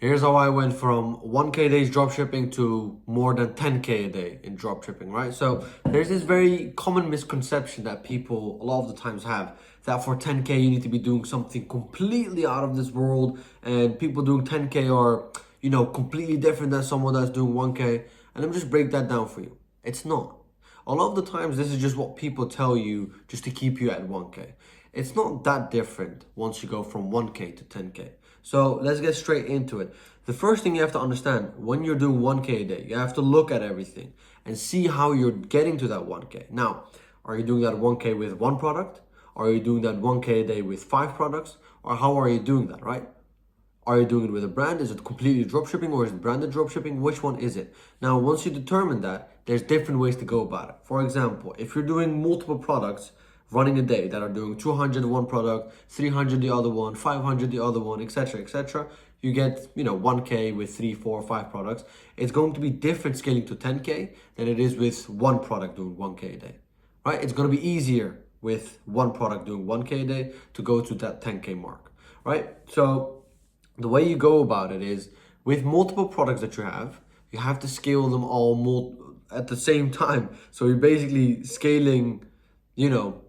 Here's how I went from 1K days dropshipping to more than 10K a day in dropshipping, right? So there's this very common misconception that people a lot of the times have that for 10K you need to be doing something completely out of this world, and people doing 10K are, completely different than someone that's doing 1K. And let me just break that down for you. It's not. A lot of the times this is just what people tell you just to keep you at 1K. It's not that different once you go from 1K to 10K. So let's get straight into it. The first thing you have to understand when you're doing 1K a day, you have to look at everything and see how you're getting to that 1K. Now, are you doing that 1K with one product? Are you doing that 1K a day with 5 products? Or how are you doing that, right? Are you doing it with a brand? Is it completely dropshipping or is it branded dropshipping? Which one is it? Now, once you determine that, there's different ways to go about it. For example, if you're doing multiple products running a day that are doing 200 one product, 300 the other one, 500 the other one, etc., etc., you get 1K with 3, 4, 5 products. It's going to be different scaling to 10K than it is with one product doing 1K a day, right? It's going to be easier with one product doing 1K a day to go to that 10K mark, right? So the way you go about it is with multiple products that you have to scale them all at the same time. So you're basically scaling, you know,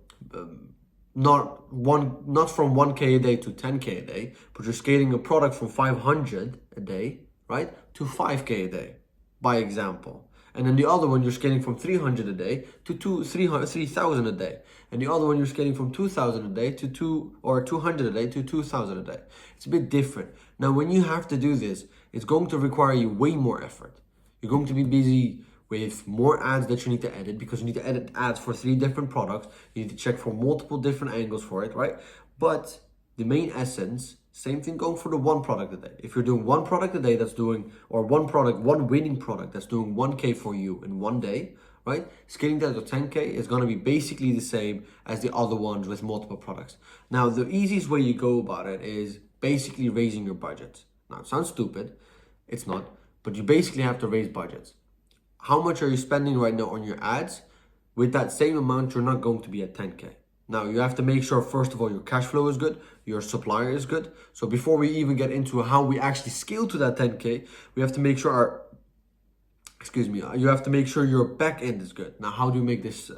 not from 1K a day to 10K a day, but you're scaling a product from 500 a day, right, to 5K a day, by example. And then the other one you're scaling from 300 a day to 3,000 a day. And the other one you're scaling from 2,000 a day to 200 a day to 2,000 a day. It's a bit different. Now, when you have to do this, it's going to require you way more effort. You're going to be busy with more ads that you need to edit because you need to edit ads for 3 different products. You need to check for multiple different angles for it, right? But the main essence, same thing going for the one product a day. If you're doing one product a day that's doing, or one winning product that's doing 1K for you in one day, right? Scaling that to 10K is going to be basically the same as the other ones with multiple products. Now, the easiest way you go about it is basically raising your budgets. Now, it sounds stupid. It's not. But you basically have to raise budgets. How much are you spending right now on your ads? With that same amount, you're not going to be at 10K. Now, you have to make sure, first of all, your cash flow is good, your supplier is good. So before we even get into how we actually scale to that 10K, we have to make sure you have to make sure your back end is good. Now, how do you make this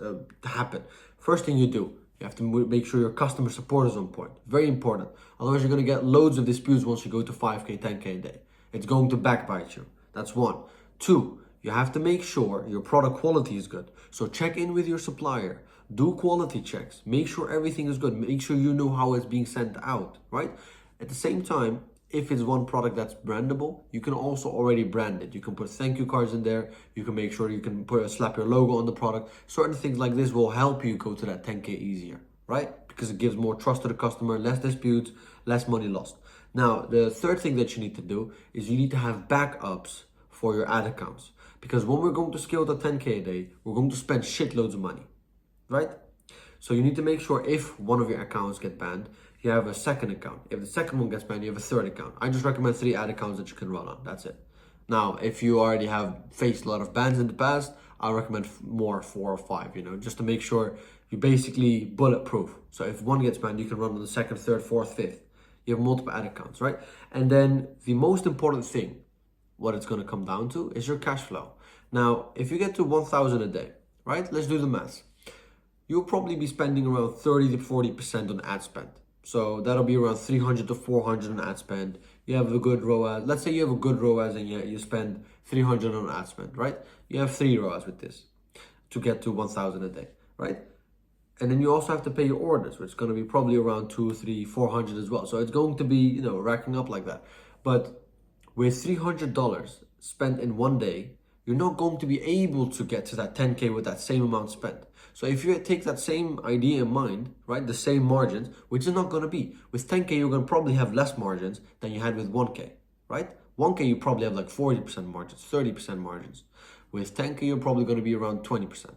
happen? First thing you do, you have to make sure your customer support is on point. Very important. Otherwise, you're going to get loads of disputes once you go to 5K, 10K a day. It's going to backbite you. That's one. Two, you have to make sure your product quality is good. So check in with your supplier. Do quality checks. Make sure everything is good. Make sure you know how it's being sent out, right? At the same time, if it's one product that's brandable, you can also already brand it. You can put thank you cards in there. You can make sure you can slap your logo on the product. Certain things like this will help you go to that 10K easier, right? Because it gives more trust to the customer, less disputes, less money lost. Now, the third thing that you need to do is you need to have backups for your ad accounts. Because when we're going to scale to 10K a day, we're going to spend shitloads of money, right? So you need to make sure if one of your accounts get banned, you have a second account. If the second one gets banned, you have a third account. I just recommend 3 ad accounts that you can run on. That's it. Now, if you already have faced a lot of bans in the past, I recommend more 4 or 5, just to make sure you basically bulletproof. So if one gets banned, you can run on the second, third, fourth, fifth. You have multiple ad accounts, right? And then the most important thing, what it's going to come down to, is your cash flow. Now, if you get to 1,000 a day, right? Let's do the math. You'll probably be spending around 30 to 40% on ad spend. So that'll be around 300 to 400 on ad spend. You have a good ROAS. Let's say you have a good ROAS and you spend 300 on ad spend, right? You have 3 ROAS with this to get to 1,000 a day, right? And then you also have to pay your orders, which is going to be probably around 2, 3, 400 as well. So it's going to be, racking up like that. But with $300 spent in one day, you're not going to be able to get to that 10K with that same amount spent. So if you take that same idea in mind, right, the same margins, which is not going to be. With 10K, you're going to probably have less margins than you had with 1K, right? 1K, you probably have like 40% margins, 30% margins. With 10K, you're probably going to be around 20%.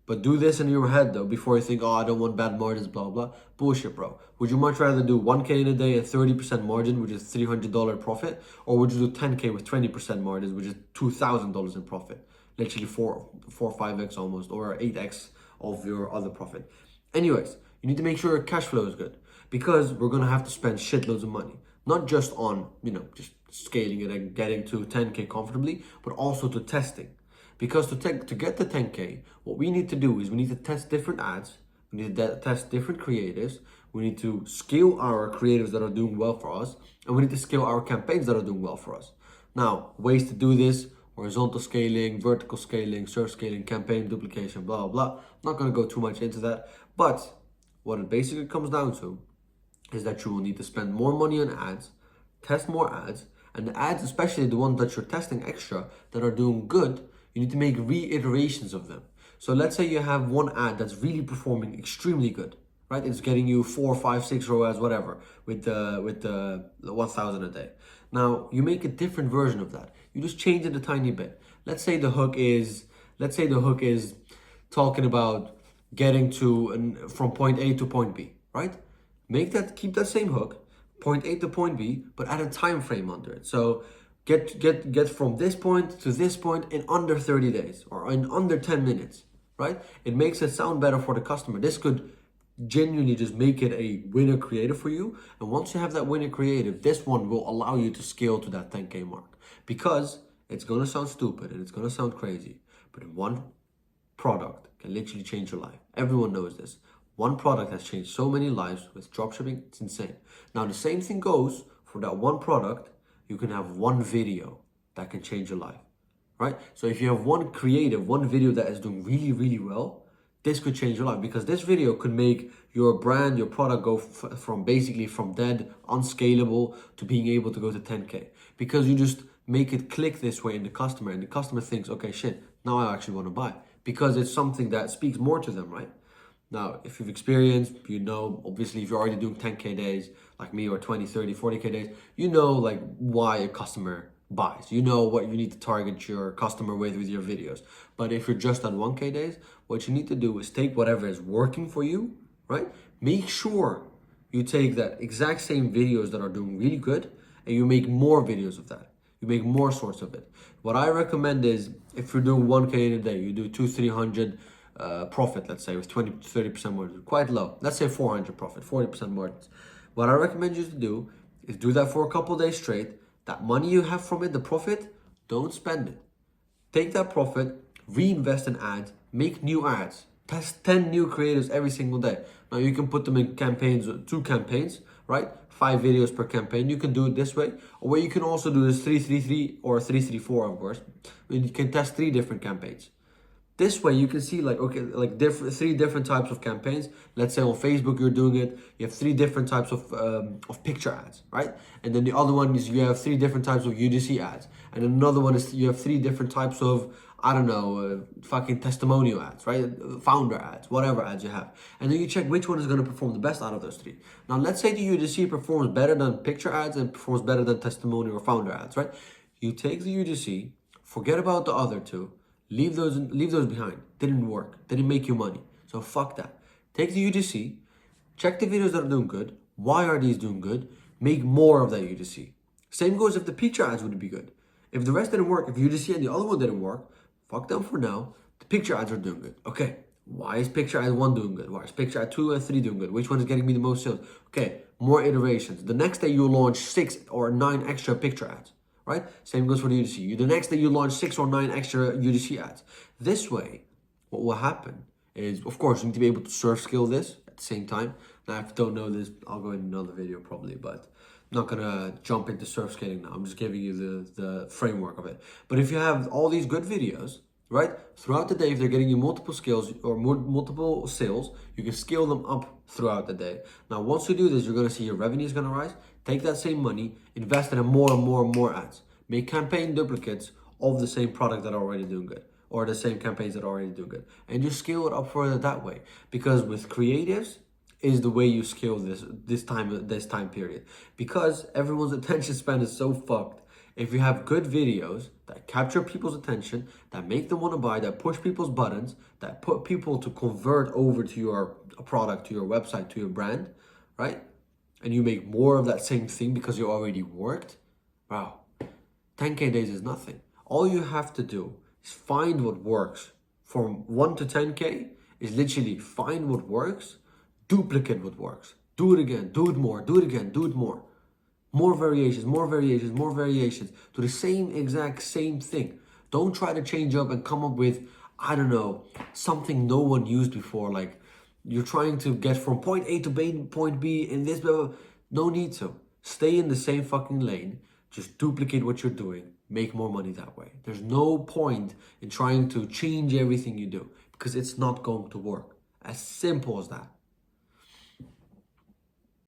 But do this in your head though, before you think, oh, I don't want bad margins, blah, blah. Bullshit, bro. Would you much rather do 1K in a day at 30% margin, which is $300 profit? Or would you do 10K with 20% margins, which is $2,000 in profit? Literally 4 or 5x almost, or 8x of your other profit. Anyways, you need to make sure your cash flow is good because we're going to have to spend shitloads of money. Not just on, just scaling it and getting to 10K comfortably, but also to testing. Because to get to 10K, what we need to do is we need to test different ads, we need to test different creatives, we need to scale our creatives that are doing well for us, and we need to scale our campaigns that are doing well for us. Now, ways to do this: horizontal scaling, vertical scaling, search scaling, campaign duplication, blah, blah. I'm not going to go too much into that, but what it basically comes down to is that you will need to spend more money on ads, test more ads, and the ads, especially the ones that you're testing extra that are doing good, you need to make reiterations of them. So let's say you have one ad that's really performing extremely good, right? It's getting you 4, 5, 6 ROAS, whatever, with the 1,000 a day. Now you make a different version of that. You just change it a tiny bit. Let's say the hook is talking about getting from point A to point B, right? Keep that same hook, point A to point B, but add a time frame under it. So get from this point to this point in under 30 days or in under 10 minutes, right? It makes it sound better for the customer. This could genuinely just make it a winner creative for you. And once you have that winner creative, this one will allow you to scale to that 10K mark, because it's going to sound stupid and it's going to sound crazy, but one product can literally change your life. Everyone knows this. One product has changed so many lives with dropshipping. It's insane. Now, the same thing goes for that one product. You can have one video that can change your life, right? So if you have one creative, one video that is doing really, really well, this could change your life, because this video could make your brand, your product go from dead, unscalable, to being able to go to 10K, because you just make it click this way in the customer, and the customer thinks, okay, shit, now I actually want to buy, because it's something that speaks more to them, right? Now, if you've experienced, obviously, if you're already doing 10K days like me, or 20, 30, 40K days, like why a customer buys. You know what you need to target your customer with your videos. But if you're just on 1K days, what you need to do is take whatever is working for you, right? Make sure you take that exact same videos that are doing really good, and you make more videos of that. You make more sorts of it. What I recommend is, if you're doing 1K in a day, you do 200-300 profit, let's say, with 20-30% margin, quite low. Let's say 400 profit, 40% margins. What I recommend you to do is do that for a couple days straight. That money you have from it, the profit, don't spend it. Take that profit, reinvest in ads, make new ads, test 10 new creatives every single day. Now you can put them in campaigns, 2 campaigns, right? 5 videos per campaign. You can do it this way, or you can also do this 3-3-3 or 3-3-4, of course. You can test 3 different campaigns. This way you can see 3 different types of campaigns. Let's say on Facebook you're doing it, you have 3 different types of picture ads, right? And then the other one is you have 3 different types of UGC ads. And another one is you have 3 different types of, fucking testimonial ads, right? Founder ads, whatever ads you have. And then you check which one is going to perform the best out of those 3. Now let's say the UGC performs better than picture ads and performs better than testimonial or founder ads, right? You take the UGC, forget about the other 2, leave those behind. Didn't work. Didn't make you money. So fuck that. Take the UGC, check the videos that are doing good. Why are these doing good? Make more of that UGC. Same goes if the picture ads would be good. If the rest didn't work, if UGC and the other one didn't work, fuck them for now. The picture ads are doing good. Okay, why is picture ad 1 doing good? Why is picture ad 2 and 3 doing good? Which one is getting me the most sales? Okay, more iterations. The next day you launch 6 or 9 extra picture ads. Right? Same goes for the UGC. The next day you launch 6 or 9 extra UGC ads. This way, what will happen is, of course, you need to be able to surf scale this at the same time. Now, if you don't know this, I'll go in another video probably, but I'm not gonna jump into surf scaling now. I'm just giving you the framework of it. But if you have all these good videos, right, throughout the day, if they're getting you multiple skills or multiple sales, you can scale them up throughout the day. Now, once you do this, you're gonna see your revenue is gonna rise. Take that same money, invest it in more and more and more ads. Make campaign duplicates of the same product that are already doing good, or the same campaigns that are already doing good. And just scale it up further that way. Because with creatives is the way you scale this time period. Because everyone's attention span is so fucked. If you have good videos that capture people's attention, that make them want to buy, that push people's buttons, that put people to convert over to your product, to your website, to your brand, right? And you make more of that same thing because you already worked, wow, 10K days is nothing. All you have to do is find what works. From 1 to 10K is literally find what works, duplicate what works. Do it again, do it more, do it again, do it more. More variations, more variations, more variations to the same thing. Don't try to change up and come up with, I don't know, something no one used before. Like you're trying to get from point A to point B in this, blah, blah. No need to. Stay in the same fucking lane. Just duplicate what you're doing. Make more money that way. There's no point in trying to change everything you do because it's not going to work. As simple as that.